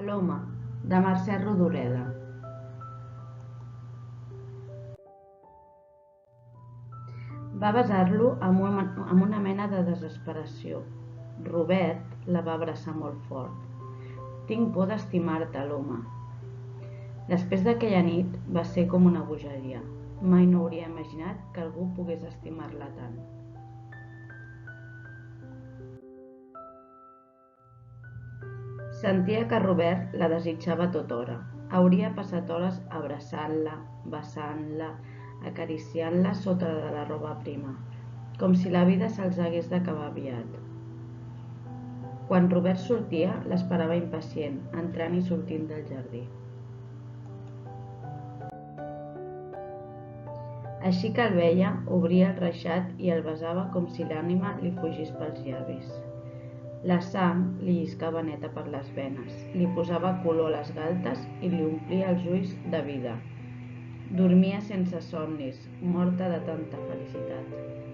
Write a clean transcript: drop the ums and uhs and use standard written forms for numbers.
L'home, de Mercè Rodoreda. Va besar-lo amb una mena de desesperació. Robert la va abraçar molt fort. «Tinc por d'estimar-te, l'home». Després d'aquella nit va ser com una bogeria. Mai no hauria imaginat que algú pogués estimar-la tant. Sentia que Robert la desitjava tota hora. Hauria passat hores abraçant-la, besant-la, acariciant-la sota de la roba prima, com si la vida se'ls hagués d'acabar aviat. Quan Robert sortia, l'esperava impacient, entrant i sortint del jardí. Així que el veia, obria el reixat i el besava com si l'ànima li fugís pels llavis. La sang li lliscava neta per les venes, li posava color a les galtes i li omplia els ulls de vida. Dormia sense somnis, morta de tanta felicitat.